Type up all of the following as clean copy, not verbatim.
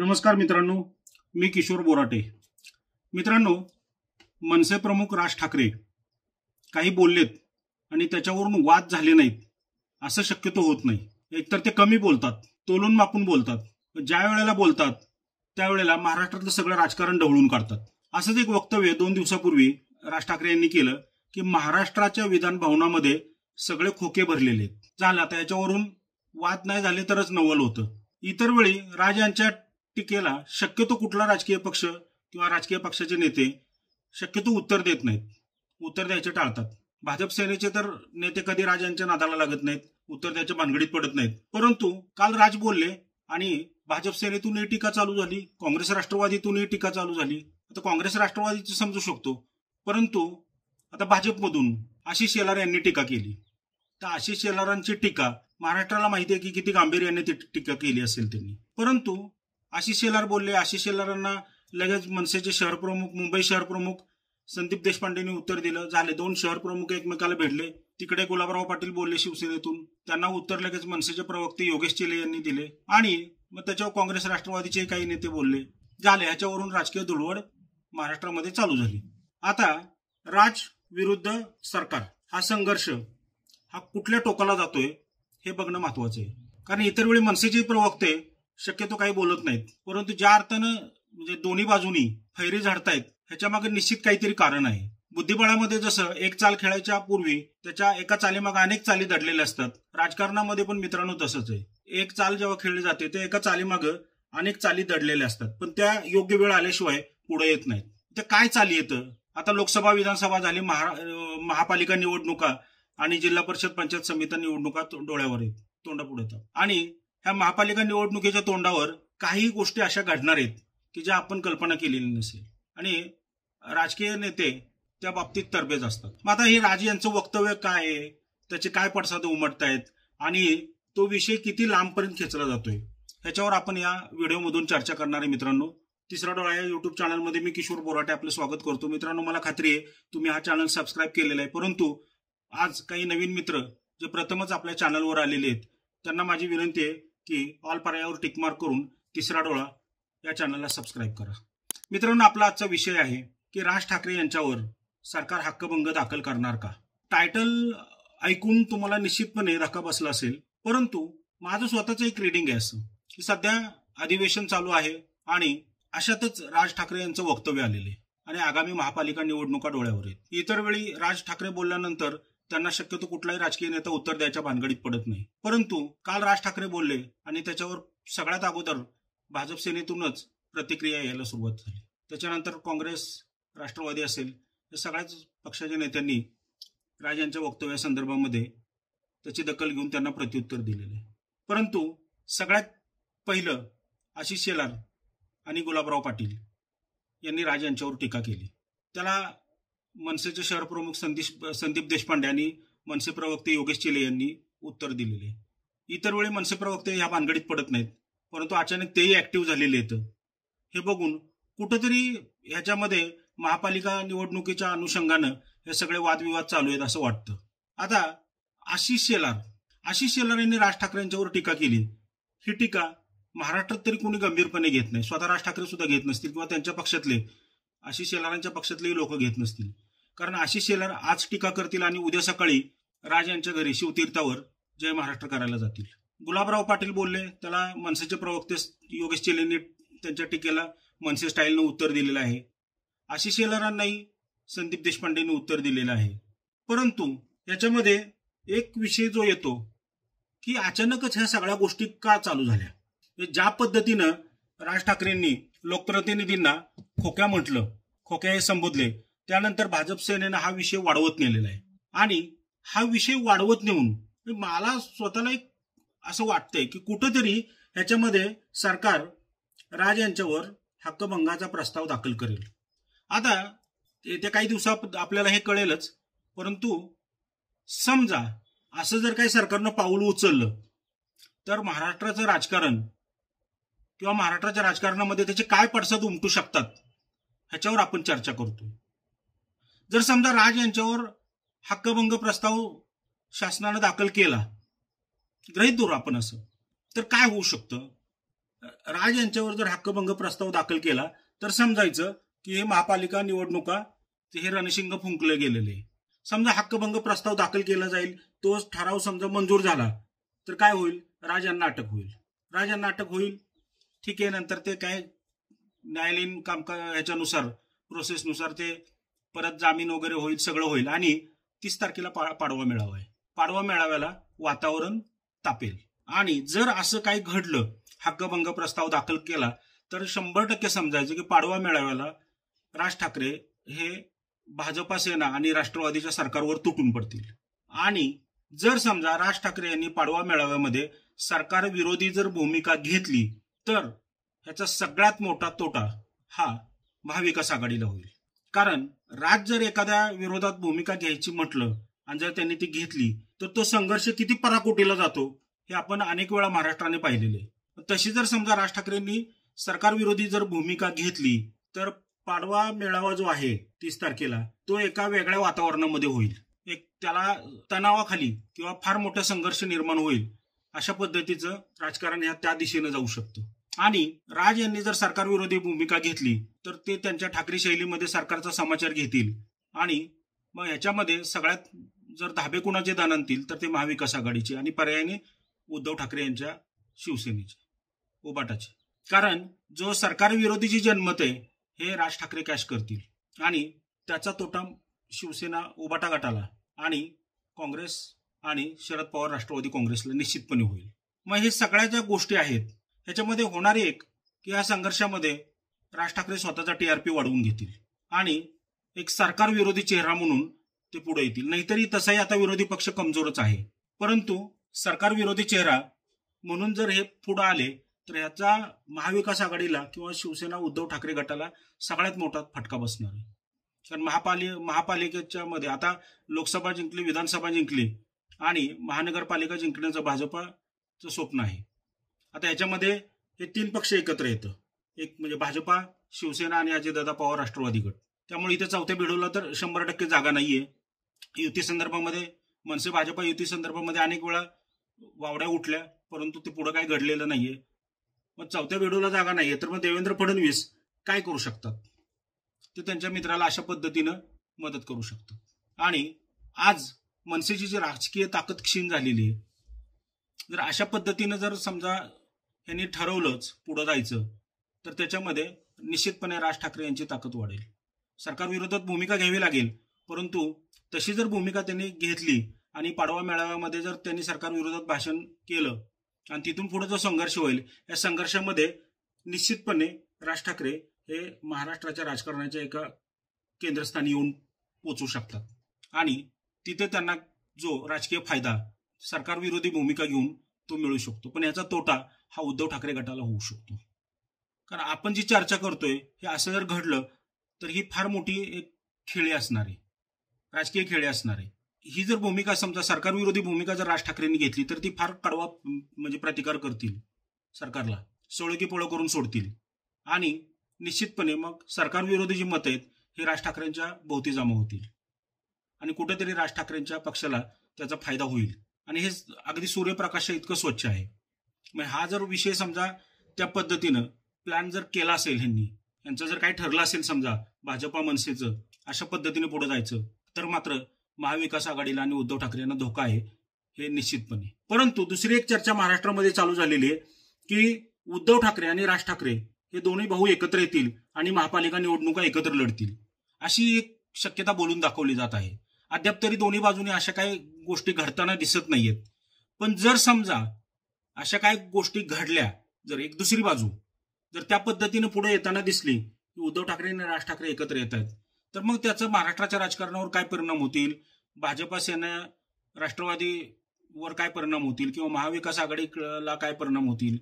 नमस्कार मित्रांनो, मी किशोर बोराटे. मित्रांनो, मनसे प्रमुख राज ठाकरे काही बोललेत आणि त्याच्यावरून वाद झाले नाहीत असं शक्यतो होत नाही. एकतर ते कमी बोलतात, तोलून मापून बोलतात. ज्या वेळेला बोलतात त्यावेळेला महाराष्ट्रातलं सगळं राजकारण ढवळून काढतात. असंच एक वक्तव्य 2 दिवसापूर्वी राज ठाकरे यांनी केलं की महाराष्ट्राच्या विधान भवनामध्ये सगळे खोके भरलेले आहेत. झालं, आता याच्यावरून वाद नाही झाले तरच नवल होतं. इतर वेळी राज यांच्या टीकेला शक्यतो कुठला राजकीय पक्ष किंवा राजकीय पक्षाचे नेते शक्यतो उत्तर देत नाहीत, उत्तर द्यायचे टाळतात. भाजप सेनेचे तर नेते कधी राज यांच्या नादाला लागत नाहीत, उत्तर द्यायच्या भानगडीत पडत नाहीत. परंतु काल राज बोलले आणि भाजप सेनेतूनही टीका चालू झाली, काँग्रेस राष्ट्रवादीतूनही टीका चालू झाली. आता काँग्रेस राष्ट्रवादीची समजू शकतो, परंतु आता भाजपमधून आशिष शेलार यांनी टीका केली. तर आशिष शेलारांची टीका महाराष्ट्राला माहिती आहे की किती गांभीर्याने ती टीका केली असेल त्यांनी. परंतु आशिष शेलार बोलले. आशिष शेलारांना लगेच मनसेचे शहर प्रमुख, मुंबई शहर प्रमुख संदीप देशपांडेंनी उत्तर दिलं. झाले, 2 शहर प्रमुख एकमेकाला भेटले. तिकडे गुलाबराव पाटील बोलले शिवसेनेतून, त्यांना उत्तर लगेच मनसेचे प्रवक्ते योगेश चिले यांनी दिले आणि मग त्याच्यावर काँग्रेस राष्ट्रवादीचे काही नेते बोलले. झाले, ह्याच्यावरून राजकीय धुळवड महाराष्ट्रामध्ये चालू झाली. आता राज विरुद्ध सरकार हा संघर्ष हा कुठल्या टोकाला जातोय हे बघणं महत्वाचं आहे. कारण इतर वेळी मनसेचे प्रवक्ते शक्यतो काही बोलत नाहीत, परंतु ज्या अर्थानं म्हणजे दोन्ही बाजूनी फैरी झाडतायत ह्याच्या मागे निश्चित काहीतरी कारण आहे. बुद्धिबळामध्ये जसं एक चाल खेळायच्या पूर्वी त्याच्या एका चालीमागे अनेक चाली दडलेल्या असतात, राजकारणामध्ये पण मित्रांनो तसंच आहे. एक चाल जेव्हा खेळली जाते ते एका चालीमागे अनेक चाली दडलेल्या असतात, पण त्या योग्य वेळ आल्याशिवाय पुढे येत नाहीत. ते काय चाली येतं? आता लोकसभा विधानसभा झाली, महापालिका निवडणुका आणि जिल्हा परिषद पंचायत समिती निवडणुका डोळ्यावर आहेत, तोंडापुढे येतात. आणि ह्या महापालिका निवडणुकीच्या तोंडावर काही गोष्टी अशा घडणार आहेत की ज्या आपण कल्पना केलेली नसेल आणि राजकीय नेते त्या बाबतीत तरबेज असतात. मग आता हे राज यांचं वक्तव्य काय आहे, त्याचे काय पडसाद उमटतायत आणि तो विषय किती लांबपर्यंत खेचला जातोय ह्याच्यावर आपण या व्हिडिओमधून चर्चा करणार आहे. मित्रांनो, तिसरा डोळा या युट्यूब चॅनलमध्ये मी किशोर बोराटे आपलं स्वागत करतो. मित्रांनो, मला खात्री आहे तुम्ही हा चॅनल सबस्क्राईब केलेला आहे, परंतु आज काही नवीन मित्र जे प्रथमच आपल्या चॅनलवर आलेले आहेत त्यांना माझी विनंती आहे की ऑल पर्यायावर टिकमार्क करून तिसरा डोळा या चॅनलला सबस्क्राईब करा. मित्रांनो, आपला आजचा विषय आहे की राज ठाकरे यांच्यावर सरकार हक्कभंग दाखल करणार का. टायटल ऐकून तुम्हाला निश्चितपणे धक्का बसला असेल, परंतु माझं स्वतःचं एक रीडिंग आहे असं की सध्या अधिवेशन चालू आहे आणि अशातच राज ठाकरे यांचं वक्तव्य आलेले आणि आगामी महापालिका निवडणुका डोळ्यावर आहेत. इतर वेळी राज ठाकरे बोलल्यानंतर त्यांना शक्यतो कुठलाही राजकीय नेता उत्तर द्यायच्या भानगडीत पडत नाही, परंतु काल राज ठाकरे बोलले आणि त्याच्यावर सगळ्यात अगोदर भाजप सेनेतूनच प्रतिक्रिया यायला सुरुवात झाली. त्याच्यानंतर काँग्रेस राष्ट्रवादी असेल या सगळ्याच पक्षाच्या नेत्यांनी राज यांच्या वक्तव्यासंदर्भामध्ये त्याची दखल घेऊन त्यांना प्रत्युत्तर दिलेले. परंतु सगळ्यात पहिलं आशिष शेलार आणि गुलाबराव पाटील यांनी राज यांच्यावर टीका केली. त्याला मनसेचे शहर प्रमुख संदीप देशपांडे आणि मनसे प्रवक्ते योगेश चिले यांनी उत्तर दिलेले. इतर वेळी मनसे प्रवक्ते ह्या भानगडीत पडत नाहीत, परंतु अचानक तेही ऍक्टिव्ह झालेले आहेत. हे बघून कुठंतरी ह्याच्यामध्ये महापालिका निवडणुकीच्या अनुषंगानं हे सगळे वादविवाद चालू आहेत असं वाटतं. आता आशिष शेलार यांनी राज ठाकरे यांच्यावर टीका केली. ही टीका महाराष्ट्रात तरी कोणी गंभीरपणे घेत नाही, स्वतः राज ठाकरे सुद्धा घेत नसतील किंवा त्यांच्या पक्षातले आशिष शेलारांच्या पक्षातलेही लोक घेत नसतील. कारण आशिष शेलार आज टीका करतील आणि उद्या सकाळी राज यांच्या घरी शिवतीर्थावर जय महाराष्ट्र करायला जातील. गुलाबराव पाटील बोलले, त्याला मनसेचे प्रवक्ते योगेश चिलेंनी त्यांच्या टीकेला मनसे स्टाईलनं उत्तर दिलेलं आहे. आशिष शेलारांनाही संदीप देशपांडेंनी उत्तर दिलेलं आहे. परंतु याच्यामध्ये एक विषय जो येतो की अचानकच ह्या सगळ्या गोष्टी का चालू झाल्या. ज्या पद्धतीनं राज ठाकरेंनी लोकप्रतिनिधींना खोक्या म्हटलं, खोक्या हे संबोधले, त्यानंतर भाजप सेनेनं हा विषय वाढवत नेलेला आहे आणि हा विषय वाढवत नेऊन मला स्वतःला एक असं वाटतंय की कुठंतरी ह्याच्यामध्ये सरकार राज यांच्यावर हक्कभंगाचा प्रस्ताव दाखल करेल. आता येत्या काही दिवसात आपल्याला हे कळेलच, परंतु समजा असं जर काही सरकारनं पाऊल उचललं तर महाराष्ट्राचं राजकारण किंवा महाराष्ट्राच्या राजकारणामध्ये त्याचे काय पडसाद उमटू शकतात ह्याच्यावर आपण चर्चा करतो. जर समजा राज यांच्यावर हक्कभंग प्रस्ताव शासनानं दाखल केला, गृहीत धरू आपण असं, तर काय होऊ शकतं. राज यांच्यावर जर हक्कभंग प्रस्ताव दाखल केला तर समजायचं की हे महापालिका निवडणुका हे रणशिंग फुंकले गेलेले. समजा हक्कभंग प्रस्ताव दाखल केला जाईल, तो ठराव समजा मंजूर झाला तर काय होईल? राज यांना अटक होईल. राज यांना अटक होईल, ठीक आहे. नंतर ते काय न्यायालयीन कामकाज ह्याच्यानुसार प्रोसेसनुसार ते परत जामीन वगैरे होईल, सगळं होईल. आणि 30 तारखेला पाडवा मेळावा आहे. पाडवा मेळाव्याला वातावरण तापेल. आणि जर असं काही घडलं, हक्कभंग प्रस्ताव दाखल केला, तर 100% समजायचं की पाडवा मेळाव्याला राज ठाकरे हे भाजपा सेना आणि राष्ट्रवादीच्या सरकारवर तुटून पडतील. आणि जर समजा राज ठाकरे यांनी पाडवा मेळाव्यामध्ये सरकार विरोधी जर भूमिका घेतली तर ह्याचा सगळ्यात मोठा तोटा हा महाविकास आघाडीला होईल. कारण राज जर एखाद्या विरोधात भूमिका घ्यायची म्हटलं आणि जर त्यांनी ती घेतली तर तो संघर्ष किती पराकोटीला जातो हे आपण अनेक वेळा महाराष्ट्राने पाहिलेले. तशी जर समजा राज ठाकरेंनी सरकार विरोधी जर भूमिका घेतली तर पाडवा मेळावा जो आहे 30 तारखेला तो एका वेगळ्या वातावरणामध्ये होईल. एक त्याला तणावाखाली किंवा फार मोठा संघर्ष निर्माण होईल अशा पद्धतीचं राजकारण ह्या त्या दिशेने जाऊ शकतं. आणि राज यांनी जर सरकार विरोधी भूमिका घेतली तर ते त्यांच्या ठाकरे शैलीमध्ये सरकारचा समाचार घेतील. आणि मग ह्याच्यामध्ये सगळ्यात जर धाबे कुणाचे दान आणतील तर ते महाविकास आघाडीचे आणि पर्यायाने उद्धव ठाकरे यांच्या शिवसेनेचे, उबाटाचे. कारण जो सरकार विरोधीची जनमत आहे हे राज ठाकरे कॅश करतील आणि त्याचा तोटा शिवसेना उबाटा गटाला आणि काँग्रेस आणि शरद पवार राष्ट्रवादी काँग्रेसला निश्चितपणे होईल. मग हे सगळ्या ज्या गोष्टी आहेत ह्याच्यामध्ये होणार एक की या संघर्षामध्ये राज ठाकरे स्वतःचा टीआरपी वाढवून घेतील आणि एक सरकार विरोधी चेहरा म्हणून ते पुढे येतील. नाहीतरी तसाही आता विरोधी पक्ष कमजोरच आहे, परंतु सरकार विरोधी चेहरा म्हणून जर हे पुढे आले तर याचा महाविकास आघाडीला किंवा शिवसेना उद्धव ठाकरे गटाला सगळ्यात मोठा फटका बसणार आहे. कारण महापालिकेच्या मध्ये आता लोकसभा जिंकली, विधानसभा जिंकली आणि महानगरपालिका जिंकण्याचं भाजपाचं स्वप्न आहे. आता याच्यामध्ये हे 3 पक्ष एकत्र येतं, एक म्हणजे भाजपा, शिवसेना आणि अजितदादा पवार राष्ट्रवादी गट. त्यामुळे इथे चौथ्या बिडोला तर 100% जागा नाहीये. युती संदर्भामध्ये मनसे भाजपा युती संदर्भामध्ये अनेक वेळा वावड्या उठल्या, परंतु ते पुढे काय घडलेलं नाहीये. मग चौथ्या बिडोला जागा नाहीये तर मग देवेंद्र फडणवीस काय करू शकतात? ते त्यांच्या मित्राला अशा पद्धतीनं मदत करू शकतात. आणि आज मनसेची जी राजकीय ताकद क्षीण झालेली आहे, जर अशा पद्धतीनं जर समजा यांनी ठरवलंच पुढे जायचं तर त्याच्यामध्ये निश्चितपणे राज ठाकरे यांची ताकद वाढेल. सरकार विरोधात भूमिका घ्यावी लागेल, परंतु तशी जर भूमिका त्यांनी घेतली आणि पाडवा मेळाव्यामध्ये जर त्यांनी सरकार विरोधात भाषण केलं आणि तिथून पुढे जो संघर्ष होईल या संघर्षामध्ये निश्चितपणे राज ठाकरे हे महाराष्ट्राच्या राजकारणाच्या एका केंद्रस्थानी येऊन पोचू शकतात आणि तिथे त्यांना जो राजकीय फायदा सरकार विरोधी भूमिका घेऊन तो मिळू शकतो. पण याचा तोटा हा उद्धव ठाकरे गटाला होऊ शकतो. कारण आपण जी चर्चा करतोय हे असं जर घडलं तर ही फार मोठी एक खेळी असणार आहे, राजकीय खेळी असणार आहे. ही जर भूमिका समजा सरकार विरोधी भूमिका जर राज ठाकरेंनी घेतली तर ती फार कडवा म्हणजे प्रतिकार करतील सरकारला, सोळकी पोळं करून सोडतील आणि निश्चितपणे मग सरकार विरोधी जी मत आहेत हे राज ठाकरेंच्या भोवती जमा होतील आणि कुठेतरी राज ठाकरेंच्या पक्षाला त्याचा फायदा होईल. आणि हे अगदी सूर्यप्रकाश इतकं स्वच्छ आहे. मग हा जर विषय समजा त्या पद्धतीनं प्लॅन जर केला असेल ह्यांनी, यांचं जर काही ठरलं असेल समजा भाजपा मनसेचं अशा पद्धतीने पुढे जायचं तर मात्र महाविकास आघाडीला आणि उद्धव ठाकरे यांना धोका आहे हे निश्चितपणे. परंतु दुसरी एक चर्चा महाराष्ट्रामध्ये चालू झालेली आहे की उद्धव ठाकरे आणि राज ठाकरे हे दोन्ही भाऊ एकत्र येतील आणि महापालिका निवडणुका एकत्र लढतील अशी एक शक्यता बोलून दाखवली जात आहे. अद्याप तरी दोन्ही बाजूने अशा काही गोष्टी घडताना दिसत नाहीयेत. पण जर समजा अशा काही गोष्टी घडल्या, जर एक दुसरी बाजू जर त्या पद्धतीने पुढे येताना दिसली की उद्धव ठाकरे आणि राज ठाकरे एकत्र येत आहेत तर मग त्याचं महाराष्ट्राच्या राजकारणावर काय परिणाम होतील, भाजपा सेना राष्ट्रवादीवर काय परिणाम होतील किंवा महाविकास आघाडीला काय परिणाम होतील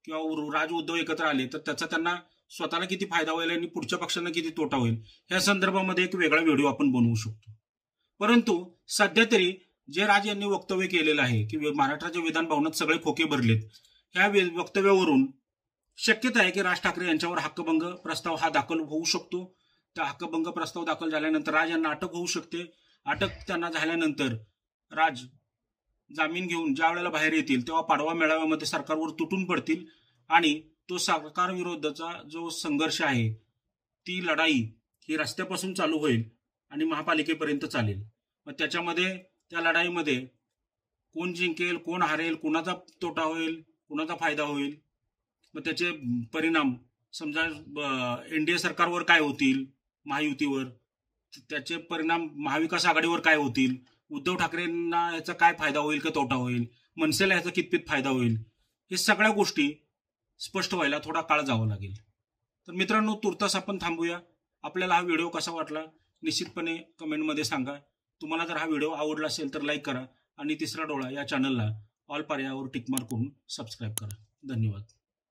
किंवा राज उद्धव एकत्र आले तर त्याचा त्यांना स्वतःला किती फायदा होईल आणि पुढच्या पक्षांना किती तोटा होईल या संदर्भामध्ये एक वेगळा व्हिडिओ आपण बनवू शकतो. परंतु सध्या तरी जे राज यांनी वक्तव्य केलेलं आहे की महाराष्ट्राच्या विधान भवनात सगळे खोके भरलेत, ह्या वक्तव्यावरून शक्यता आहे की राज ठाकरे यांच्यावर हक्कभंग प्रस्ताव हा दाखल होऊ शकतो. त्या हक्कभंग प्रस्ताव दाखल झाल्यानंतर राज यांना अटक होऊ शकते. अटक त्यांना झाल्यानंतर राज जामीन घेऊन ज्या वेळेला बाहेर येतील तेव्हा पाडवा मेळाव्यामध्ये सरकारवर तुटून पडतील आणि तो सरकार विरोधाचा जो संघर्ष आहे, ती लढाई ही रस्त्यापासून चालू होईल आणि महापालिकेपर्यंत चालेल. मग त्याच्यामध्ये त्या लढाईमध्ये कोण जिंकेल, कोण हारेल, कोणाचा तोटा होईल, कोणाचा फायदा होईल, मग त्याचे परिणाम समजा एनडीए सरकारवर काय होतील, महायुतीवर त्याचे परिणाम महाविकास आघाडीवर काय होतील, उद्धव ठाकरेंना याचा काय फायदा होईल का तोटा होईल, मनसेला याचा कितपत फायदा होईल, हे सगळ्या गोष्टी स्पष्ट व्हायला थोडा काळ जावा लागेल. तर मित्रांनो, तुर्तास आपण थांबूया. आपल्याला हा व्हिडिओ कसा वाटला निश्चितपणे कमेंटमध्ये सांगा. तुम्हाला जर हा व्हिडिओ आवडला असेल तर लाईक करा आणि तिसरा डोळा या चॅनलला ऑल पर्यायावर टिकमार्क करून सबस्क्राईब करा. धन्यवाद.